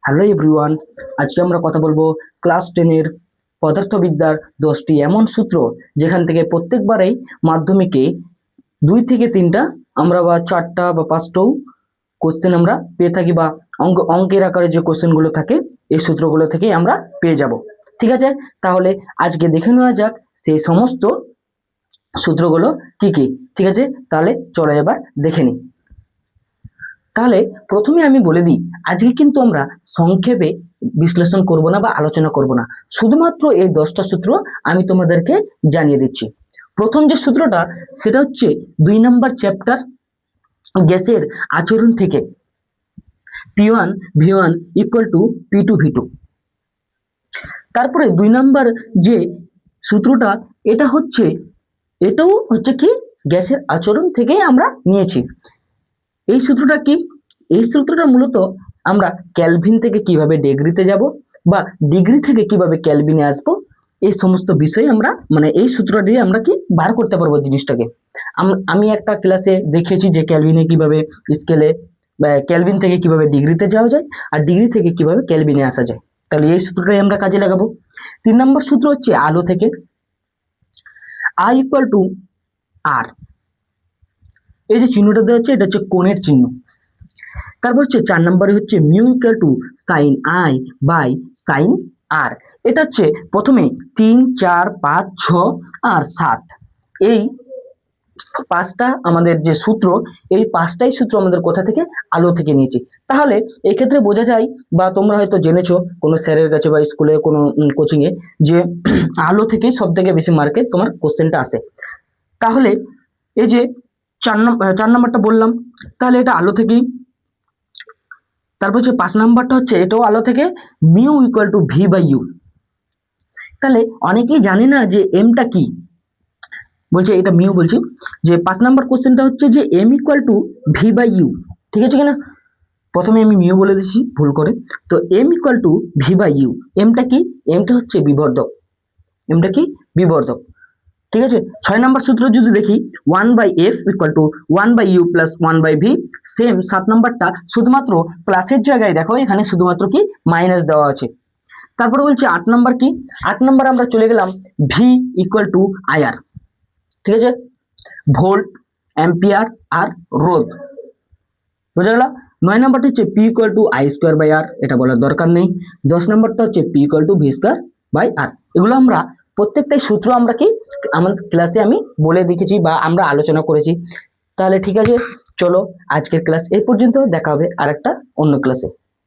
Hello everyone, আজকে আমরা কথা বলবো ক্লাস 10-এর পদার্থবিদ্যার 10টি এমন সূত্র যেখান থেকে প্রত্যেকবারেই মাধ্যমিকে 2 থেকে 3টা আমরা বা 4টা বা 5টাও কোশ্চেন আমরা পেয়ে থাকি, বা অঙ্কের আকারে যে কোশ্চেনগুলো থাকে এই সূত্রগুলো থেকে আমরা পেয়ে যাব। ঠিক আছে, তাহলে আজকে দেখে নেওয়া যাক সেই সমস্ত সূত্রগুলো কি কি। ঠিক আছে, তাহলে চলো এবার দেখে নিই। তাহলে প্রথমে আমি বলে দিই, আজকে কিন্তু আমরা সংক্ষেপে বিশ্লেষণ করব না বা আলোচনা করব না, শুধুমাত্র এই 10টা সূত্র আমি তোমাদেরকে জানিয়ে দিচ্ছি। প্রথম যে সূত্রটা সেটা হচ্ছে 2 নম্বর চ্যাপ্টার গ্যাসের আচরণ থেকে P1 V1 equal to P2 V2। তারপরে 2 নম্বর যে সূত্রটা এটাও হচ্ছে কি গ্যাসের আচরণ থেকে আমরা নিয়েছি। এই সূত্রটা কি? এই সূত্রটা মূলত আমরা ক্যালভিন থেকে কিভাবে ডিগ্রিতে যাব বা ডিগ্রি থেকে কিভাবে ক্যালভিনে আসব, এই সমস্ত বিষয় আমরা এই সূত্রটা দিয়ে আমরা কি বার করতে পারবো জিনিসটাকে। আমি একটা ক্লাসে দেখিয়েছি যে ক্যালভিনে কিভাবে স্কেলে ক্যালভিন থেকে কিভাবে ডিগ্রিতে যাওয়া যায় আর ডিগ্রি থেকে কিভাবে ক্যালভিনে আসা যায়। তাহলে এই সূত্রটাই আমরা কাজে লাগাবো। 3 নম্বর সূত্র হচ্ছে আলো থেকে I ইকুয়াল টু আর। এই যে চিহ্নটা দেওয়া হচ্ছে এটা হচ্ছে কোণের চিহ্ন। তারপর হচ্ছে 4 নম্বরে হচ্ছে mu equal to sine I by sine R. এটা হচ্ছে প্রথমে 3 4 5 6 আর 7, এই 5টা আমাদের যে সূত্র, এই 5টাই সূত্র আমাদের কোথা থেকে? আলো থেকে নিয়েছি। তাহলে এই ক্ষেত্রে বোঝা যায়, বা তোমরা হয়তো জেনেছো কোনো স্যারের কাছে বা স্কুলে কোনো কোচিং এ, যে আলো থেকেই সব থেকে বেশি মার্কে তোমার কোশ্চেনটা আসে। তাহলে এই যে 4 নম্বরটা বললাম, তাহলে এটা আলো থেকেই। তারপর হচ্ছে 5 নাম্বারটা হচ্ছে এটাও আলো থেকে, mu equal to V by U. তাহলে অনেকেই জানে না যে এমটা কি, বলছে এটা মিউ। বলছি যে 5 নাম্বার কোশ্চেনটা হচ্ছে যে M equal to V by U. ঠিক আছে কিনা? প্রথমে আমি মিউ বলে দিচ্ছি ভুল করে, তো M equal to V by U. এমটা কি? এমটা হচ্ছে বিবর্ধক। এমটা কি? বিবর্ধক। ঠিক আছে। 6 নাম্বার সূত্র যদি দেখি, 1 by F equal to 1 by U plus 1 by V. Same 7 নাম্বারটা শুধুমাত্র প্লাসের জায়গায় দেখো এখানে শুধুমাত্র কি মাইনাস দেওয়া আছে। তারপরে বলছি 8 নাম্বার কি? 8 নাম্বার আমরা চলে গেলাম ভি ইকুয়াল টু আইআর। ঠিক আছে, ভোল্ট, অ্যাম্পিয়ার আর রোধ। বোঝা গেল? 9 নাম্বারটা হচ্ছে P equal to I square by R, এটা বলার দরকার নেই। 10 নাম্বারটা হচ্ছে P equal to V square by R. এগুলো আমরা প্রত্যেকটাই সূত্র আমরা কি আমাদের ক্লাসে আমি বলে দেখেছি বা আমরা আলোচনা করেছি। তাহলে ঠিক আছে, চলো আজকের ক্লাস এই পর্যন্ত, দেখা হবে আরেকটা অন্য ক্লাসে।